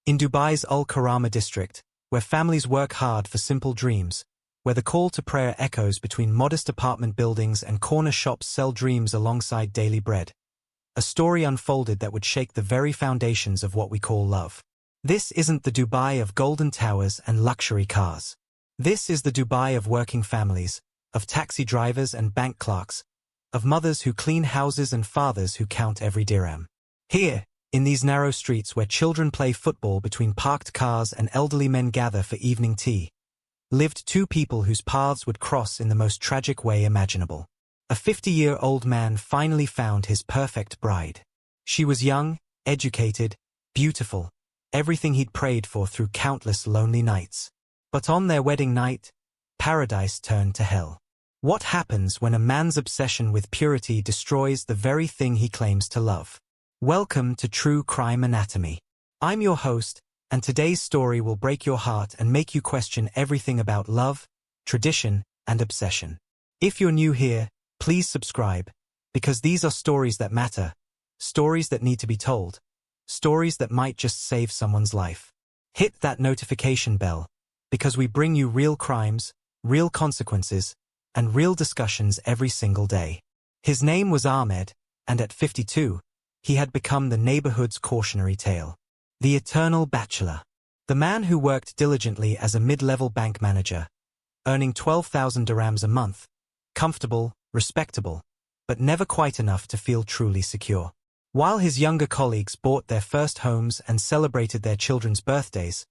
In Dubai's Al Karama district, where families work hard for simple dreams, where the call to prayer echoes between modest apartment buildings and corner shops sell dreams alongside daily bread, a story unfolded that would shake the very foundations of what we call love. This isn't the Dubai of golden towers and luxury cars. This is the Dubai of working families, of taxi drivers and bank clerks, of mothers who clean houses and fathers who count every dirham. Here, in these narrow streets where children play football between parked cars and elderly men gather for evening tea, lived two people whose paths would cross in the most tragic way imaginable. A 50-year-old man finally found his perfect bride. She was young, educated, beautiful, everything he'd prayed for through countless lonely nights. But on their wedding night, paradise turned to hell. What happens when a man's obsession with purity destroys the very thing he claims to love? Welcome to True Crime Anatomy. I'm your host, and today's story will break your heart and make you question everything about love, tradition, and obsession. If you're new here, please subscribe, because these are stories that matter, stories that need to be told, stories that might just save someone's life. Hit that notification bell, because we bring you real crimes, real consequences, and real discussions every single day. His name was Ahmad, and at 52, he had become the neighborhood's cautionary tale. The eternal bachelor. The man who worked diligently as a mid-level bank manager, earning 12,000 dirhams a month, comfortable, respectable, but never quite enough to feel truly secure. While his younger colleagues bought their first homes and celebrated their children's birthdays,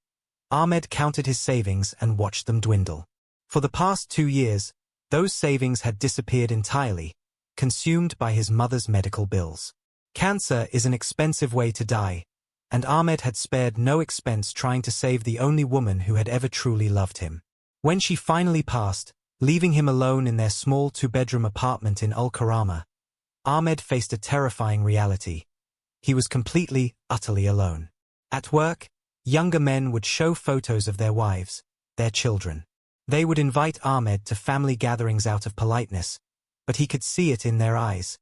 Ahmed counted his savings and watched them dwindle. For the past 2 years, those savings had disappeared entirely, consumed by his mother's medical bills. Cancer is an expensive way to die, and Ahmed had spared no expense trying to save the only woman who had ever truly loved him. When she finally passed, leaving him alone in their small 2-bedroom apartment in Al Karama, Ahmed faced a terrifying reality. He was completely, utterly alone. At work, younger men would show photos of their wives, their children. They would invite Ahmed to family gatherings out of politeness, but he could see it in their eyes,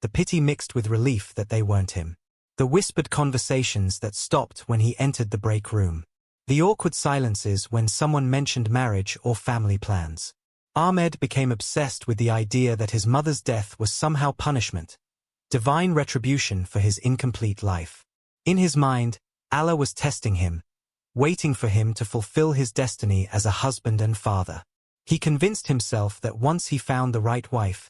the pity mixed with relief that they weren't him. The whispered conversations that stopped when he entered the break room. The awkward silences when someone mentioned marriage or family plans. Ahmed became obsessed with the idea that his mother's death was somehow punishment, divine retribution for his incomplete life. In his mind, Allah was testing him, waiting for him to fulfill his destiny as a husband and father. He convinced himself that once he found the right wife,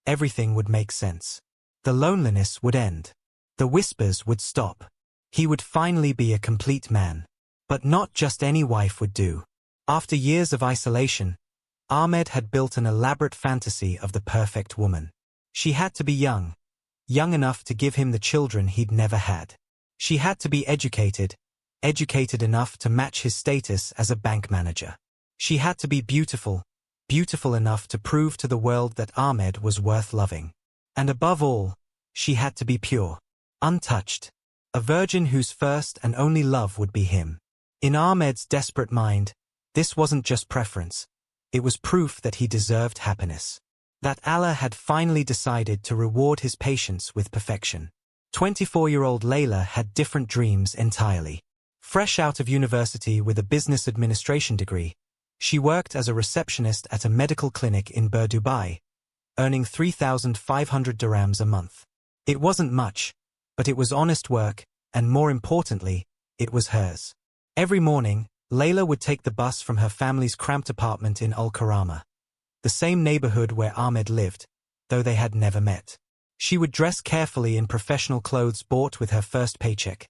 everything would make sense. The loneliness would end. The whispers would stop. He would finally be a complete man. But not just any wife would do. After years of isolation, Ahmed had built an elaborate fantasy of the perfect woman. She had to be young enough to give him the children he'd never had. She had to be educated enough to match his status as a bank manager. She had to be beautiful enough to prove to the world that Ahmed was worth loving. And above all, she had to be pure, untouched, a virgin whose first and only love would be him. In Ahmed's desperate mind, this wasn't just preference. It was proof that he deserved happiness. That Allah had finally decided to reward his patience with perfection. 24-year-old Layla had different dreams entirely. Fresh out of university with a business administration degree, she worked as a receptionist at a medical clinic in Dubai, earning 3,500 dirhams a month. It wasn't much, but it was honest work, and more importantly, it was hers. Every morning, Layla would take the bus from her family's cramped apartment in Al Karama, the same neighborhood where Ahmed lived, though they had never met. She would dress carefully in professional clothes bought with her first paycheck,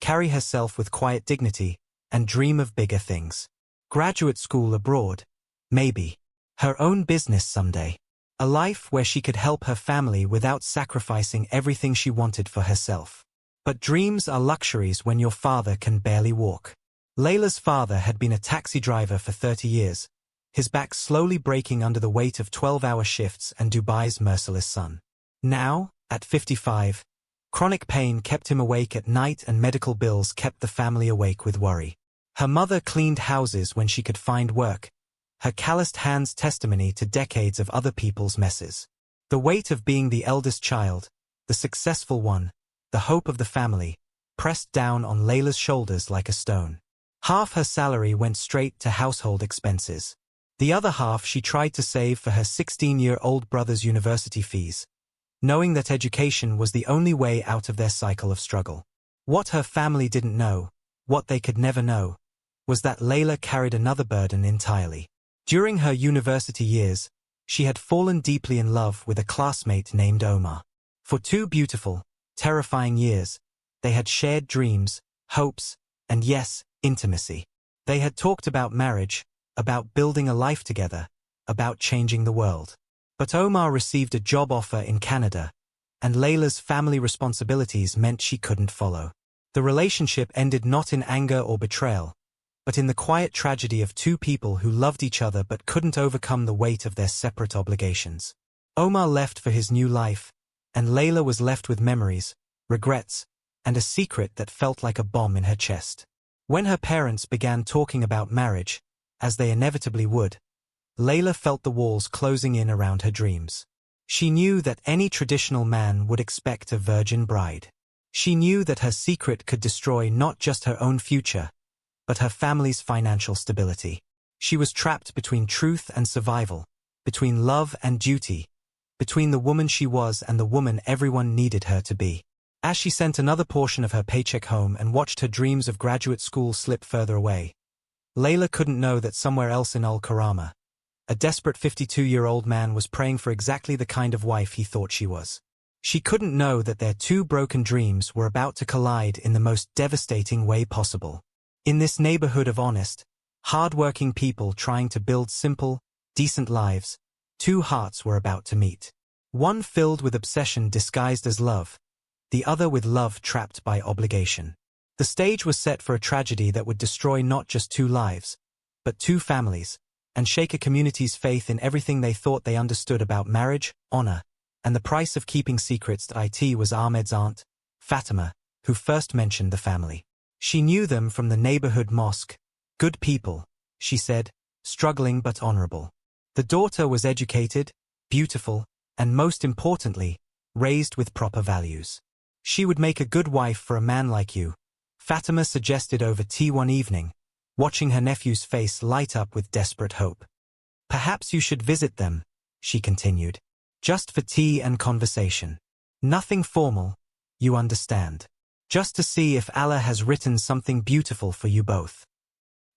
carry herself with quiet dignity, and dream of bigger things. Graduate school abroad, maybe. Her own business someday. A life where she could help her family without sacrificing everything she wanted for herself. But dreams are luxuries when your father can barely walk. Layla's father had been a taxi driver for 30 years, his back slowly breaking under the weight of 12-hour shifts and Dubai's merciless sun. Now, at 55, chronic pain kept him awake at night and medical bills kept the family awake with worry. Her mother cleaned houses when she could find work, her calloused hands testimony to decades of other people's messes. The weight of being the eldest child, the successful one, the hope of the family, pressed down on Layla's shoulders like a stone. Half her salary went straight to household expenses. The other half she tried to save for her 16-year-old brother's university fees, knowing that education was the only way out of their cycle of struggle. What her family didn't know, what they could never know, was that Layla carried another burden entirely. During her university years, she had fallen deeply in love with a classmate named Omar. For 2 beautiful, terrifying years, they had shared dreams, hopes, and yes, intimacy. They had talked about marriage, about building a life together, about changing the world. But Omar received a job offer in Canada, and Layla's family responsibilities meant she couldn't follow. The relationship ended not in anger or betrayal, but in the quiet tragedy of 2 people who loved each other but couldn't overcome the weight of their separate obligations. Omar left for his new life, and Layla was left with memories, regrets, and a secret that felt like a bomb in her chest. When her parents began talking about marriage, as they inevitably would, Layla felt the walls closing in around her dreams. She knew that any traditional man would expect a virgin bride. She knew that her secret could destroy not just her own future, but her family's financial stability. She was trapped between truth and survival, between love and duty, between the woman she was and the woman everyone needed her to be. As she sent another portion of her paycheck home and watched her dreams of graduate school slip further away, Layla couldn't know that somewhere else in Karama, a desperate 52-year-old man was praying for exactly the kind of wife he thought she was. She couldn't know that their 2 broken dreams were about to collide in the most devastating way possible. In this neighborhood of honest, hard-working people trying to build simple, decent lives, 2 hearts were about to meet. One filled with obsession disguised as love, the other with love trapped by obligation. The stage was set for a tragedy that would destroy not just 2 lives, but 2 families, and shake a community's faith in everything they thought they understood about marriage, honor, and the price of keeping secrets. That it was Ahmed's aunt, Fatima, who first mentioned the family. She knew them from the neighborhood mosque. Good people, she said, struggling but honorable. The daughter was educated, beautiful, and most importantly, raised with proper values. She would make a good wife for a man like you, Fatima suggested over tea one evening, watching her nephew's face light up with desperate hope. Perhaps you should visit them, she continued. Just for tea and conversation. Nothing formal, you understand. Just to see if Allah has written something beautiful for you both.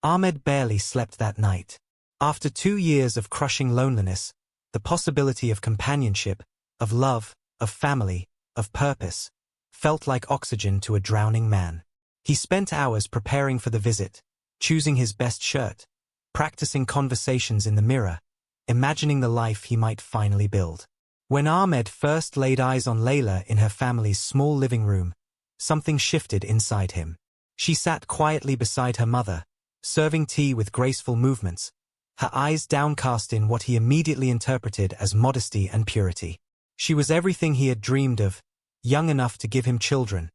Ahmed barely slept that night. After 2 years of crushing loneliness, the possibility of companionship, of love, of family, of purpose, felt like oxygen to a drowning man. He spent hours preparing for the visit, choosing his best shirt, practicing conversations in the mirror, imagining the life he might finally build. When Ahmed first laid eyes on Layla in her family's small living room, something shifted inside him. She sat quietly beside her mother, serving tea with graceful movements, her eyes downcast in what he immediately interpreted as modesty and purity. She was everything he had dreamed of, young enough to give him children,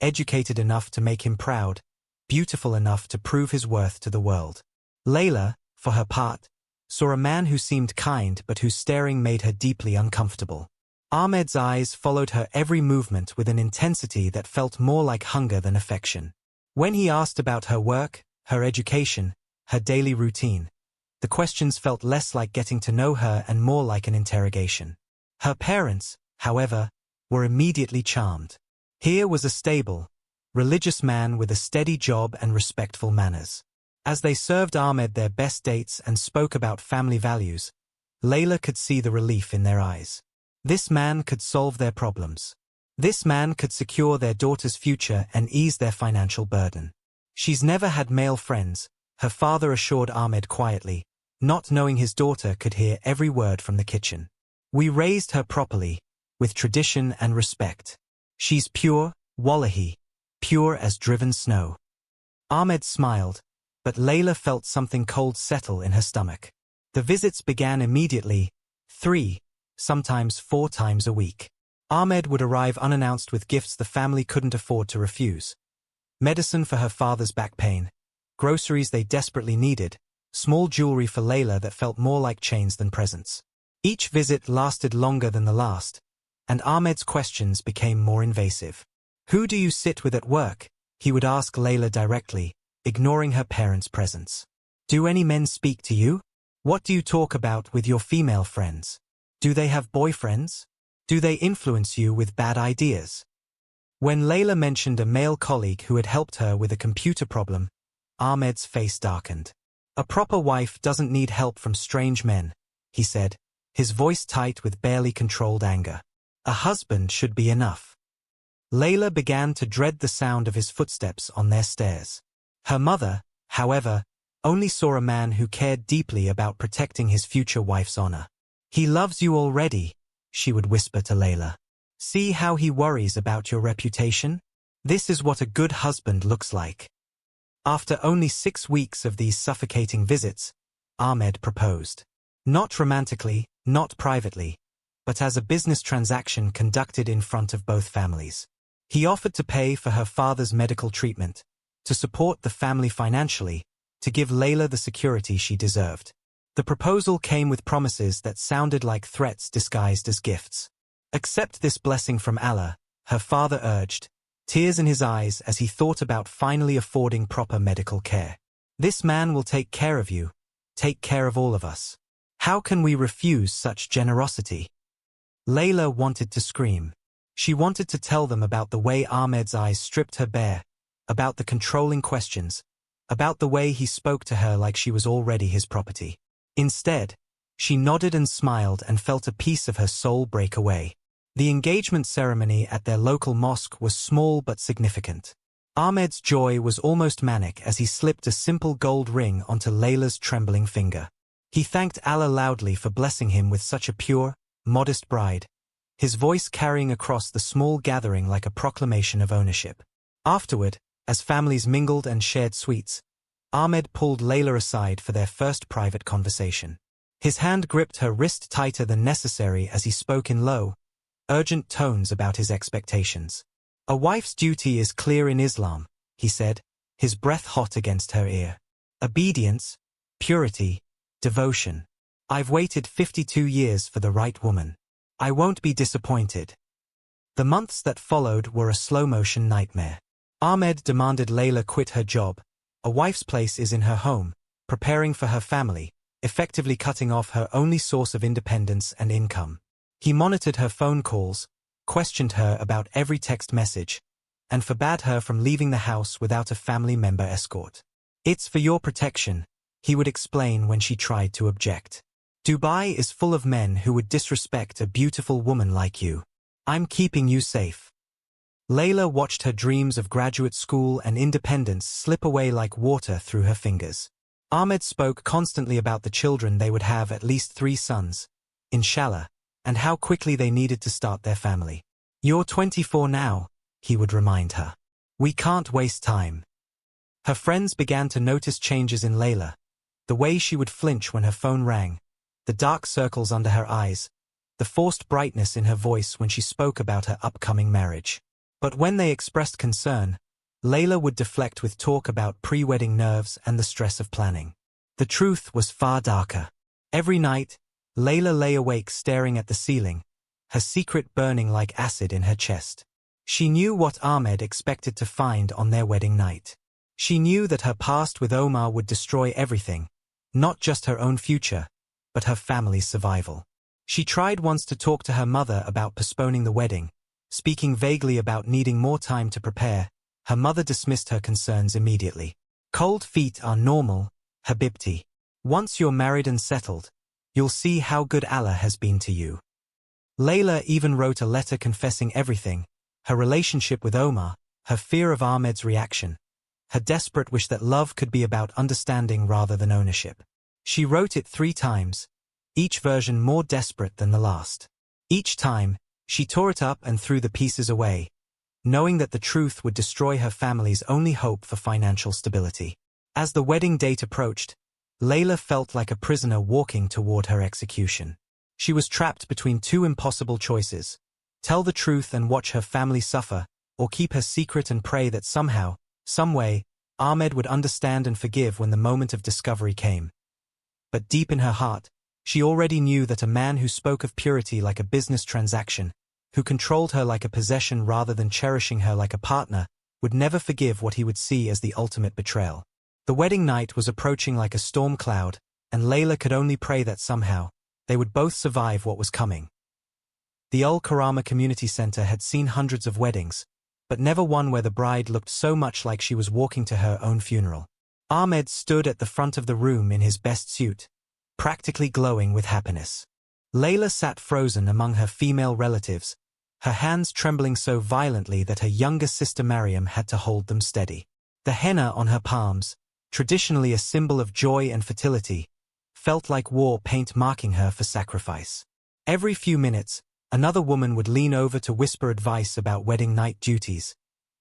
educated enough to make him proud, beautiful enough to prove his worth to the world. Layla, for her part, saw a man who seemed kind but whose staring made her deeply uncomfortable. Ahmed's eyes followed her every movement with an intensity that felt more like hunger than affection. When he asked about her work, her education, her daily routine, the questions felt less like getting to know her and more like an interrogation. Her parents, however, were immediately charmed. Here was a stable, religious man with a steady job and respectful manners. As they served Ahmed their best dates and spoke about family values, Layla could see the relief in their eyes. This man could solve their problems. This man could secure their daughter's future and ease their financial burden. She's never had male friends, her father assured Ahmed quietly, not knowing his daughter could hear every word from the kitchen. We raised her properly, with tradition and respect. She's pure, wallahi, pure as driven snow. Ahmed smiled, but Layla felt something cold settle in her stomach. The visits began immediately, 3, sometimes 4 times a week. Ahmed would arrive unannounced with gifts the family couldn't afford to refuse. Medicine for her father's back pain, groceries they desperately needed, small jewelry for Layla that felt more like chains than presents. Each visit lasted longer than the last, and Ahmed's questions became more invasive. Who do you sit with at work? He would ask Layla directly, ignoring her parents' presence. Do any men speak to you? What do you talk about with your female friends? Do they have boyfriends? Do they influence you with bad ideas? When Layla mentioned a male colleague who had helped her with a computer problem, Ahmed's face darkened. A proper wife doesn't need help from strange men, he said, his voice tight with barely controlled anger. A husband should be enough. Layla began to dread the sound of his footsteps on their stairs. Her mother, however, only saw a man who cared deeply about protecting his future wife's honor. He loves you already, she would whisper to Layla. See how he worries about your reputation? This is what a good husband looks like. After only 6 weeks of these suffocating visits, Ahmed proposed. Not romantically, not privately, but as a business transaction conducted in front of both families. He offered to pay for her father's medical treatment, to support the family financially, to give Layla the security she deserved. The proposal came with promises that sounded like threats disguised as gifts. Accept this blessing from Allah, her father urged, tears in his eyes as he thought about finally affording proper medical care. This man will take care of you, take care of all of us. How can we refuse such generosity? Layla wanted to scream. She wanted to tell them about the way Ahmed's eyes stripped her bare, about the controlling questions, about the way he spoke to her like she was already his property. Instead, she nodded and smiled and felt a piece of her soul break away. The engagement ceremony at their local mosque was small but significant. Ahmed's joy was almost manic as he slipped a simple gold ring onto Layla's trembling finger. He thanked Allah loudly for blessing him with such a pure, modest bride, his voice carrying across the small gathering like a proclamation of ownership. Afterward, as families mingled and shared sweets, Ahmed pulled Layla aside for their first private conversation. His hand gripped her wrist tighter than necessary as he spoke in low, urgent tones about his expectations. A wife's duty is clear in Islam, he said, his breath hot against her ear. Obedience, purity, devotion. I've waited 52 years for the right woman. I won't be disappointed. The months that followed were a slow-motion nightmare. Ahmed demanded Layla quit her job. A wife's place is in her home, preparing for her family, effectively cutting off her only source of independence and income. He monitored her phone calls, questioned her about every text message, and forbade her from leaving the house without a family member escort. It's for your protection, he would explain when she tried to object. Dubai is full of men who would disrespect a beautiful woman like you. I'm keeping you safe. Layla watched her dreams of graduate school and independence slip away like water through her fingers. Ahmed spoke constantly about the children they would have, at least 3 sons, inshallah, and how quickly they needed to start their family. You're 24 now, he would remind her. We can't waste time. Her friends began to notice changes in Layla, the way she would flinch when her phone rang, the dark circles under her eyes, the forced brightness in her voice when she spoke about her upcoming marriage. But when they expressed concern, Layla would deflect with talk about pre-wedding nerves and the stress of planning. The truth was far darker. Every night, Layla lay awake staring at the ceiling, her secret burning like acid in her chest. She knew what Ahmed expected to find on their wedding night. She knew that her past with Omar would destroy everything, not just her own future, but her family's survival. She tried once to talk to her mother about postponing the wedding, speaking vaguely about needing more time to prepare. Her mother dismissed her concerns immediately. Cold feet are normal, Habibti. Once you're married and settled, you'll see how good Allah has been to you. Layla even wrote a letter confessing everything, her relationship with Omar, her fear of Ahmed's reaction, her desperate wish that love could be about understanding rather than ownership. She wrote it 3 times, each version more desperate than the last. Each time, she tore it up and threw the pieces away, knowing that the truth would destroy her family's only hope for financial stability. As the wedding date approached, Layla felt like a prisoner walking toward her execution. She was trapped between 2 impossible choices: tell the truth and watch her family suffer, or keep her secret and pray that somehow, some way, Ahmed would understand and forgive when the moment of discovery came. But deep in her heart, she already knew that a man who spoke of purity like a business transaction, who controlled her like a possession rather than cherishing her like a partner, would never forgive what he would see as the ultimate betrayal. The wedding night was approaching like a storm cloud, and Layla could only pray that somehow, they would both survive what was coming. The Karama Community Center had seen hundreds of weddings, but never one where the bride looked so much like she was walking to her own funeral. Ahmed stood at the front of the room in his best suit, practically glowing with happiness. Layla sat frozen among her female relatives, her hands trembling so violently that her younger sister Mariam had to hold them steady. The henna on her palms, traditionally a symbol of joy and fertility, felt like war paint marking her for sacrifice. Every few minutes, another woman would lean over to whisper advice about wedding night duties,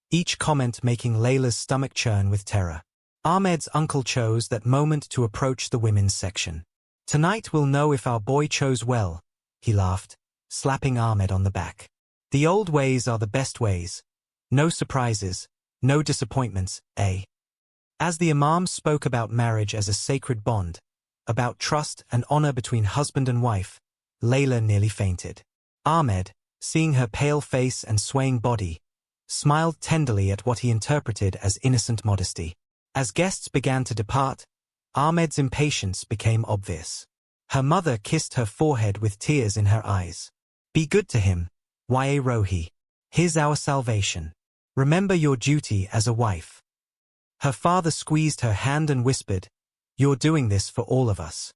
each comment making Layla's stomach churn with terror. Ahmed's uncle chose that moment to approach the women's section. "Tonight we'll know if our boy chose well," he laughed, slapping Ahmed on the back. "The old ways are the best ways. No surprises, no disappointments, eh?" As the Imam spoke about marriage as a sacred bond, about trust and honor between husband and wife, Layla nearly fainted. Ahmed, seeing her pale face and swaying body, smiled tenderly at what he interpreted as innocent modesty. As guests began to depart, Ahmed's impatience became obvious. Her mother kissed her forehead with tears in her eyes. "Be good to him, Ya Rohi. He's our salvation. Remember your duty as a wife." Her father squeezed her hand and whispered, "You're doing this for all of us."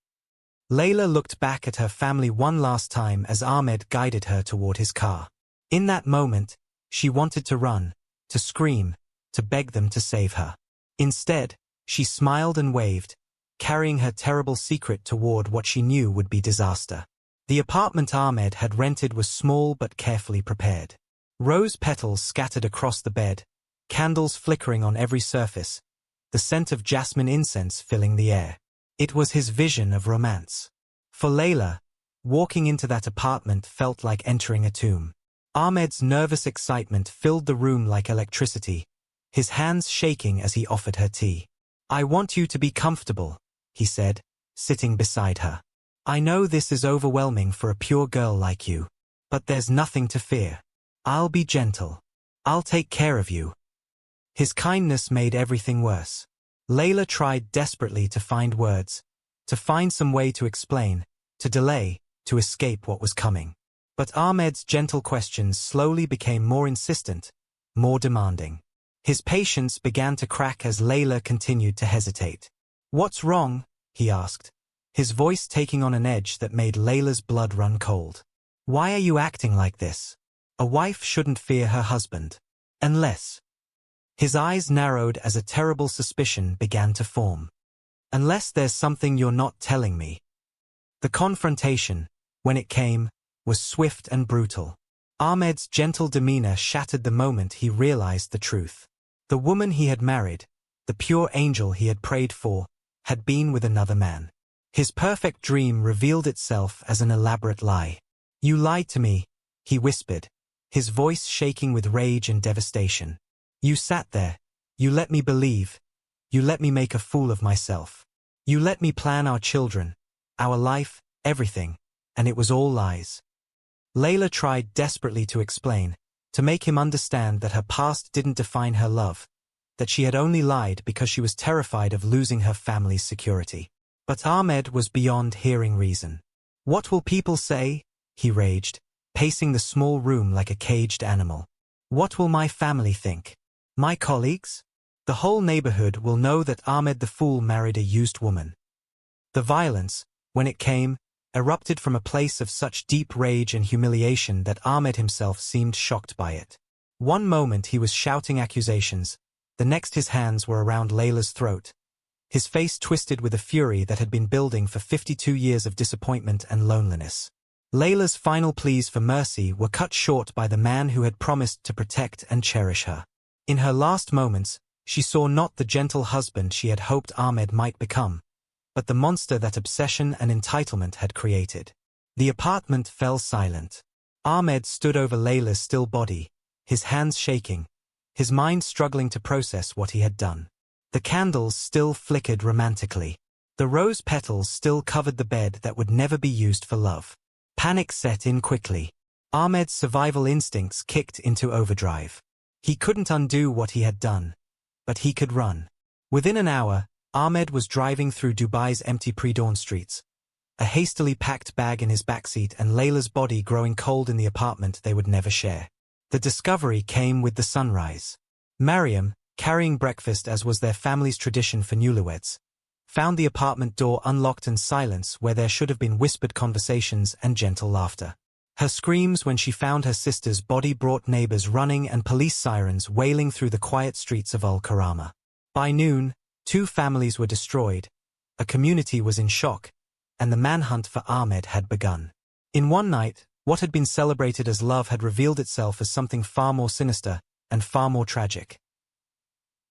Layla looked back at her family one last time as Ahmed guided her toward his car. In that moment, she wanted to run, to scream, to beg them to save her. Instead, she smiled and waved, carrying her terrible secret toward what she knew would be disaster. The apartment Ahmed had rented was small but carefully prepared. Rose petals scattered across the bed, candles flickering on every surface, the scent of jasmine incense filling the air. It was his vision of romance. For Layla, walking into that apartment felt like entering a tomb. Ahmed's nervous excitement filled the room like electricity, his hands shaking as he offered her tea. "I want you to be comfortable," he said, sitting beside her. "I know this is overwhelming for a pure girl like you, but there's nothing to fear. I'll be gentle. I'll take care of you." His kindness made everything worse. Layla tried desperately to find words, to find some way to explain, to delay, to escape what was coming. But Ahmed's gentle questions slowly became more insistent, more demanding. His patience began to crack as Layla continued to hesitate. "What's wrong?" he asked, his voice taking on an edge that made Layla's blood run cold. "Why are you acting like this? A wife shouldn't fear her husband. Unless—" His eyes narrowed as a terrible suspicion began to form. "Unless there's something you're not telling me." The confrontation, when it came, was swift and brutal. Ahmed's gentle demeanor shattered the moment he realized the truth. The woman he had married, the pure angel he had prayed for, had been with another man. His perfect dream revealed itself as an elaborate lie. "You lied to me," he whispered, his voice shaking with rage and devastation. "You sat there, you let me believe, you let me make a fool of myself. You let me plan our children, our life, everything, and it was all lies." Layla tried desperately to explain, to make him understand that her past didn't define her love, that she had only lied because she was terrified of losing her family's security. But Ahmed was beyond hearing reason. "What will people say?" he raged, pacing the small room like a caged animal. "What will my family think? My colleagues? The whole neighborhood will know that Ahmed the fool married a used woman." The violence, when it came, erupted from a place of such deep rage and humiliation that Ahmed himself seemed shocked by it. One moment he was shouting accusations, the next his hands were around Layla's throat, his face twisted with a fury that had been building for 52 years of disappointment and loneliness. Layla's final pleas for mercy were cut short by the man who had promised to protect and cherish her. In her last moments, she saw not the gentle husband she had hoped Ahmed might become, but the monster that obsession and entitlement had created. The apartment fell silent. Ahmed stood over Layla's still body, his hands shaking, his mind struggling to process what he had done. The candles still flickered romantically. The rose petals still covered the bed that would never be used for love. Panic set in quickly. Ahmed's survival instincts kicked into overdrive. He couldn't undo what he had done, but he could run. Within an hour, Ahmed was driving through Dubai's empty pre-dawn streets, a hastily packed bag in his backseat and Layla's body growing cold in the apartment they would never share. The discovery came with the sunrise. Mariam, carrying breakfast as was their family's tradition for newlyweds, found the apartment door unlocked and silence where there should have been whispered conversations and gentle laughter. Her screams when she found her sister's body brought neighbors running and police sirens wailing through the quiet streets of Karama. By noon, 2 families were destroyed, a community was in shock, and the manhunt for Ahmed had begun. In one night, what had been celebrated as love had revealed itself as something far more sinister and far more tragic.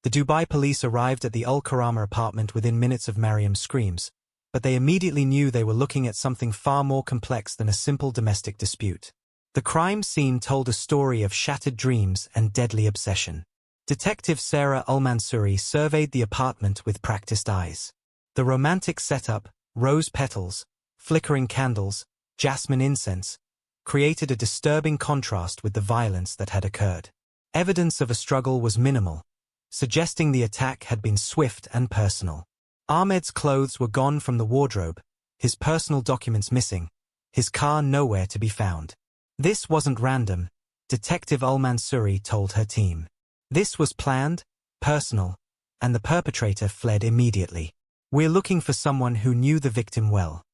The Dubai police arrived at the Karama apartment within minutes of Mariam's screams, but they immediately knew they were looking at something far more complex than a simple domestic dispute. The crime scene told a story of shattered dreams and deadly obsession. Detective Sarah Al-Mansouri surveyed the apartment with practiced eyes. The romantic setup, rose petals, flickering candles, jasmine incense, created a disturbing contrast with the violence that had occurred. Evidence of a struggle was minimal, suggesting the attack had been swift and personal. Ahmed's clothes were gone from the wardrobe, his personal documents missing, his car nowhere to be found. This wasn't random, Detective Al-Mansouri told her team. This was planned, personal, and the perpetrator fled immediately. We're looking for someone who knew the victim well.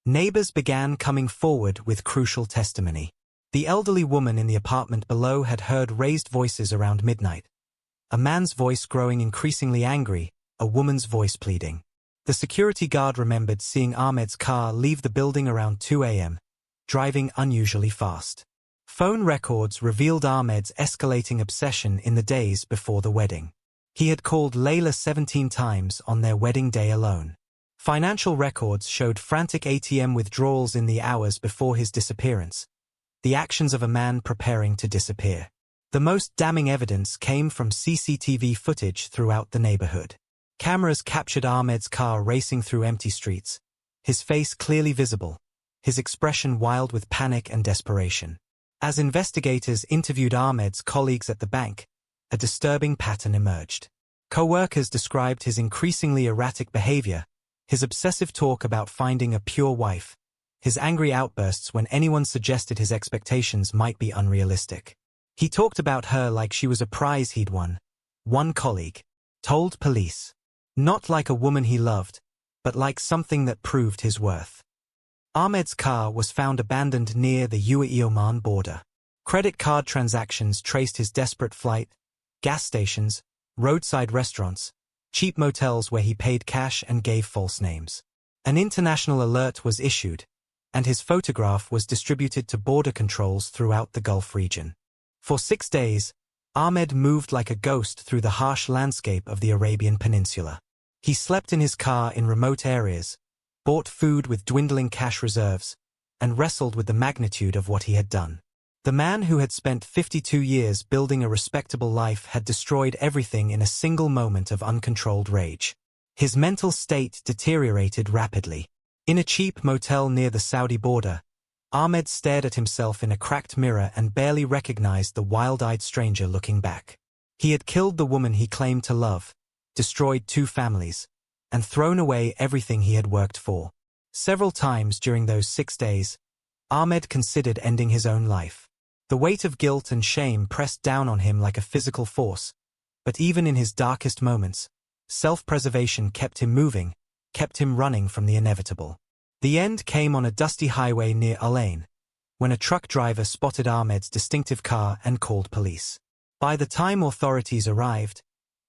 Neighbors began coming forward with crucial testimony. The elderly woman in the apartment below had heard raised voices around midnight. A man's voice growing increasingly angry, a woman's voice pleading. The security guard remembered seeing Ahmed's car leave the building around 2 a.m., driving unusually fast. Phone records revealed Ahmed's escalating obsession in the days before the wedding. He had called Layla 17 times on their wedding day alone. Financial records showed frantic ATM withdrawals in the hours before his disappearance, the actions of a man preparing to disappear. The most damning evidence came from CCTV footage throughout the neighborhood. Cameras captured Ahmed's car racing through empty streets, his face clearly visible, his expression wild with panic and desperation. As investigators interviewed Ahmed's colleagues at the bank, a disturbing pattern emerged. Co-workers described his increasingly erratic behavior, his obsessive talk about finding a pure wife, his angry outbursts when anyone suggested his expectations might be unrealistic. He talked about her like she was a prize he'd won, one colleague told police. Not like a woman he loved, but like something that proved his worth. Ahmed's car was found abandoned near the UAE-Oman border. Credit card transactions traced his desperate flight, gas stations, roadside restaurants, cheap motels where he paid cash and gave false names. An international alert was issued, and his photograph was distributed to border controls throughout the Gulf region. For 6 days, Ahmed moved like a ghost through the harsh landscape of the Arabian Peninsula. He slept in his car in remote areas, bought food with dwindling cash reserves, and wrestled with the magnitude of what he had done. The man who had spent 52 years building a respectable life had destroyed everything in a single moment of uncontrolled rage. His mental state deteriorated rapidly. In a cheap motel near the Saudi border, Ahmed stared at himself in a cracked mirror and barely recognized the wild-eyed stranger looking back. He had killed the woman he claimed to love, destroyed 2 families, and thrown away everything he had worked for. Several times during those 6 days, Ahmed considered ending his own life. The weight of guilt and shame pressed down on him like a physical force, but even in his darkest moments, self-preservation kept him moving, kept him running from the inevitable. The end came on a dusty highway near Al Ain, when a truck driver spotted Ahmed's distinctive car and called police. By the time authorities arrived,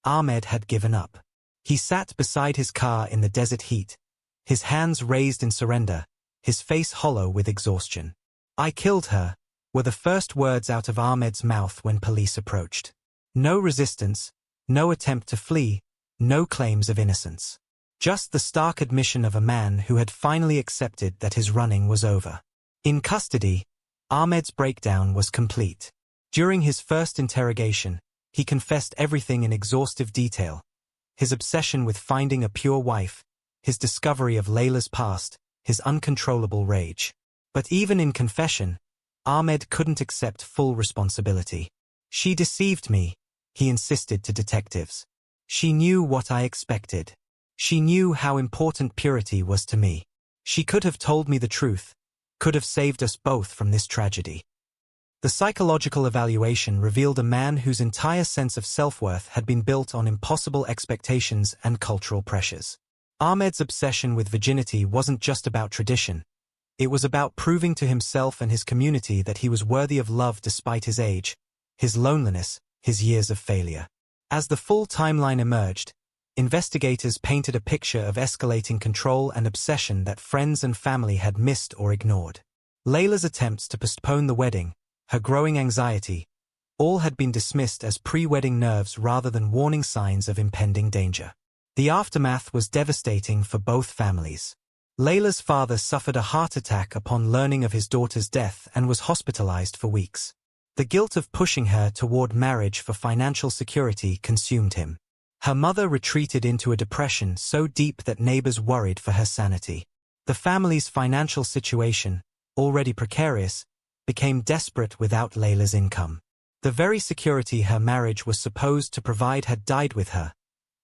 Ahmed had given up. He sat beside his car in the desert heat, his hands raised in surrender, his face hollow with exhaustion. "I killed her," were the first words out of Ahmed's mouth when police approached. No resistance, no attempt to flee, no claims of innocence. Just the stark admission of a man who had finally accepted that his running was over. In custody, Ahmed's breakdown was complete. During his first interrogation, he confessed everything in exhaustive detail. His obsession with finding a pure wife, his discovery of Layla's past, his uncontrollable rage. But even in confession, Ahmed couldn't accept full responsibility. "She deceived me," he insisted to detectives. "She knew what I expected. She knew how important purity was to me. She could have told me the truth, could have saved us both from this tragedy." The psychological evaluation revealed a man whose entire sense of self-worth had been built on impossible expectations and cultural pressures. Ahmed's obsession with virginity wasn't just about tradition. It was about proving to himself and his community that he was worthy of love despite his age, his loneliness, his years of failure. As the full timeline emerged, investigators painted a picture of escalating control and obsession that friends and family had missed or ignored. Layla's attempts to postpone the wedding, her growing anxiety, all had been dismissed as pre-wedding nerves rather than warning signs of impending danger. The aftermath was devastating for both families. Layla's father suffered a heart attack upon learning of his daughter's death and was hospitalized for weeks. The guilt of pushing her toward marriage for financial security consumed him. Her mother retreated into a depression so deep that neighbors worried for her sanity. The family's financial situation, already precarious, became desperate without Layla's income. The very security her marriage was supposed to provide had died with her,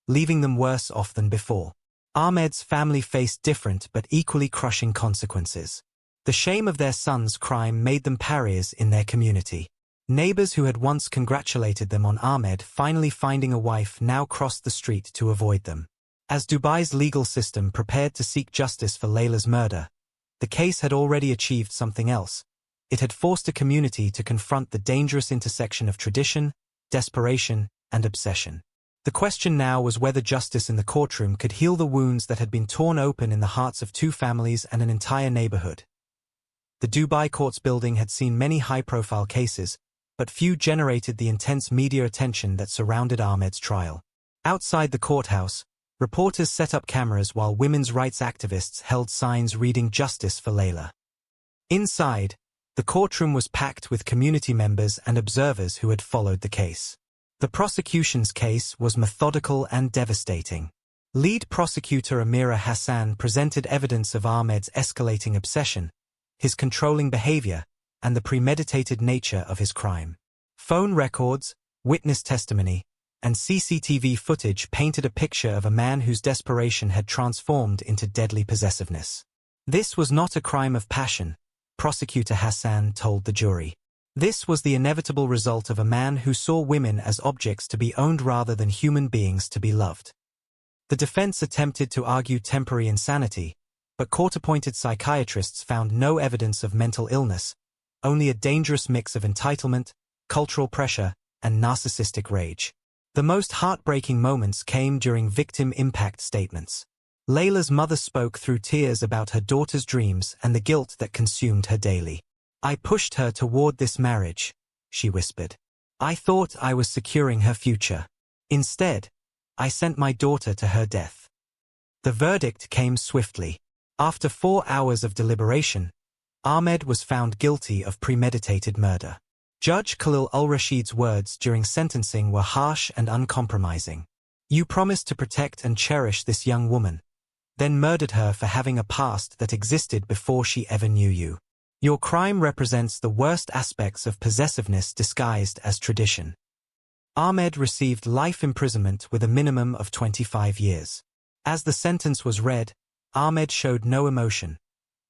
leaving them worse off than before. Ahmed's family faced different but equally crushing consequences. The shame of their son's crime made them pariahs in their community. Neighbors who had once congratulated them on Ahmed finally finding a wife now crossed the street to avoid them. As Dubai's legal system prepared to seek justice for Layla's murder, the case had already achieved something else. It had forced a community to confront the dangerous intersection of tradition, desperation, and obsession. The question now was whether justice in the courtroom could heal the wounds that had been torn open in the hearts of two families and an entire neighborhood. The Dubai courts building had seen many high-profile cases, but few generated the intense media attention that surrounded Ahmed's trial. Outside the courthouse, reporters set up cameras while women's rights activists held signs reading "Justice for Layla." Inside, the courtroom was packed with community members and observers who had followed the case. The prosecution's case was methodical and devastating. Lead prosecutor Amira Hassan presented evidence of Ahmed's escalating obsession, his controlling behavior, and the premeditated nature of his crime. Phone records, witness testimony, and CCTV footage painted a picture of a man whose desperation had transformed into deadly possessiveness. This was not a crime of passion, Prosecutor Hassan told the jury. This was the inevitable result of a man who saw women as objects to be owned rather than human beings to be loved. The defense attempted to argue temporary insanity, but court-appointed psychiatrists found no evidence of mental illness, only a dangerous mix of entitlement, cultural pressure, and narcissistic rage. The most heartbreaking moments came during victim impact statements. Layla's mother spoke through tears about her daughter's dreams and the guilt that consumed her daily. "I pushed her toward this marriage," she whispered. "I thought I was securing her future. Instead, I sent my daughter to her death." The verdict came swiftly. After 4 hours of deliberation, Ahmed was found guilty of premeditated murder. Judge Khalil al-Rashid's words during sentencing were harsh and uncompromising. "You promised to protect and cherish this young woman, then murdered her for having a past that existed before she ever knew you. Your crime represents the worst aspects of possessiveness disguised as tradition." Ahmed received life imprisonment with a minimum of 25 years. As the sentence was read, Ahmed showed no emotion.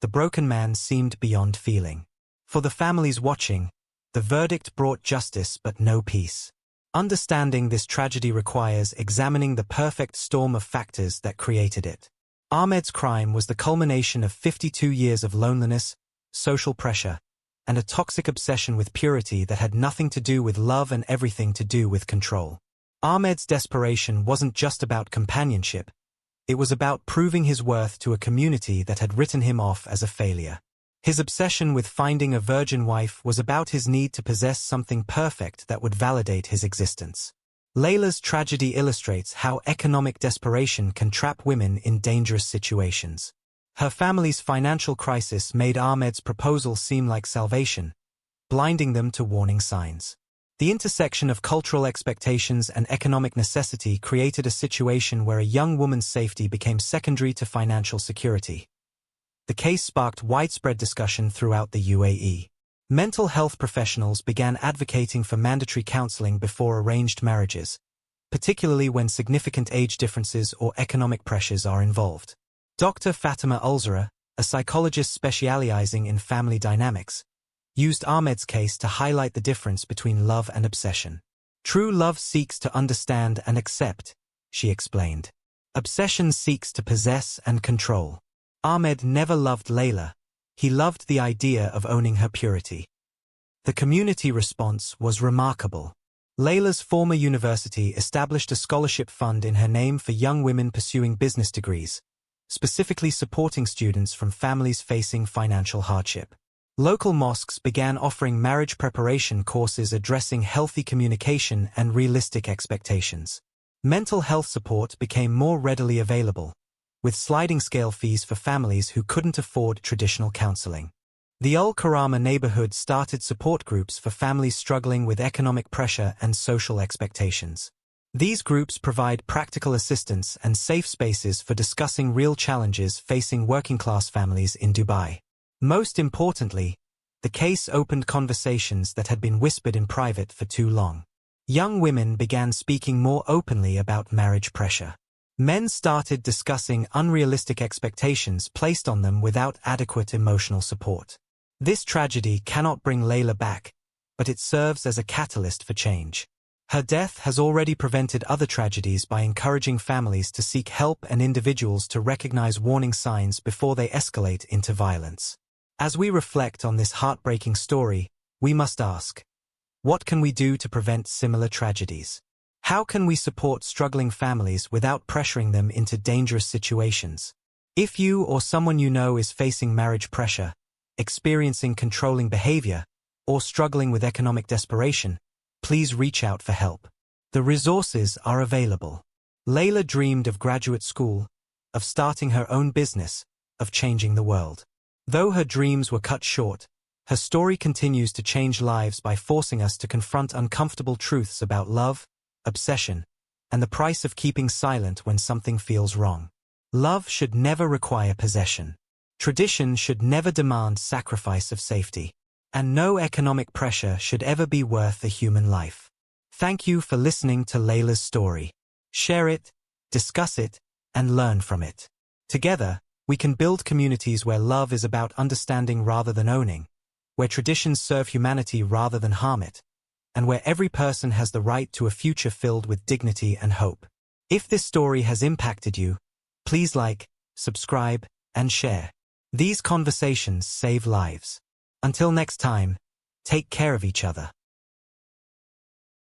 The broken man seemed beyond feeling. For the families watching, the verdict brought justice but no peace. Understanding this tragedy requires examining the perfect storm of factors that created it. Ahmed's crime was the culmination of 52 years of loneliness, social pressure, and a toxic obsession with purity that had nothing to do with love and everything to do with control. Ahmed's desperation wasn't just about companionship. It was about proving his worth to a community that had written him off as a failure. His obsession with finding a virgin wife was about his need to possess something perfect that would validate his existence. Layla's tragedy illustrates how economic desperation can trap women in dangerous situations. Her family's financial crisis made Ahmed's proposal seem like salvation, blinding them to warning signs. The intersection of cultural expectations and economic necessity created a situation where a young woman's safety became secondary to financial security. The case sparked widespread discussion throughout the UAE. Mental health professionals began advocating for mandatory counseling before arranged marriages, particularly when significant age differences or economic pressures are involved. Dr. Fatima Ulzara, a psychologist specializing in family dynamics, used Ahmed's case to highlight the difference between love and obsession. True love seeks to understand and accept, she explained. Obsession seeks to possess and control. Ahmed never loved Layla. He loved the idea of owning her purity. The community response was remarkable. Layla's former university established a scholarship fund in her name for young women pursuing business degrees, specifically supporting students from families facing financial hardship. Local mosques began offering marriage preparation courses addressing healthy communication and realistic expectations. Mental health support became more readily available, with sliding scale fees for families who couldn't afford traditional counseling. The Karama neighborhood started support groups for families struggling with economic pressure and social expectations. These groups provide practical assistance and safe spaces for discussing real challenges facing working-class families in Dubai. Most importantly, the case opened conversations that had been whispered in private for too long. Young women began speaking more openly about marriage pressure. Men started discussing unrealistic expectations placed on them without adequate emotional support. This tragedy cannot bring Layla back, but it serves as a catalyst for change. Her death has already prevented other tragedies by encouraging families to seek help and individuals to recognize warning signs before they escalate into violence. As we reflect on this heartbreaking story, we must ask, what can we do to prevent similar tragedies? How can we support struggling families without pressuring them into dangerous situations? If you or someone you know is facing marriage pressure, experiencing controlling behavior, or struggling with economic desperation, please reach out for help. The resources are available. Layla dreamed of graduate school, of starting her own business, of changing the world. Though her dreams were cut short, her story continues to change lives by forcing us to confront uncomfortable truths about love, obsession, and the price of keeping silent when something feels wrong. Love should never require possession. Tradition should never demand sacrifice of safety. And no economic pressure should ever be worth a human life. Thank you for listening to Layla's story. Share it, discuss it, and learn from it. Together, we can build communities where love is about understanding rather than owning, where traditions serve humanity rather than harm it, and where every person has the right to a future filled with dignity and hope. If this story has impacted you, please like, subscribe, and share. These conversations save lives. Until next time, take care of each other.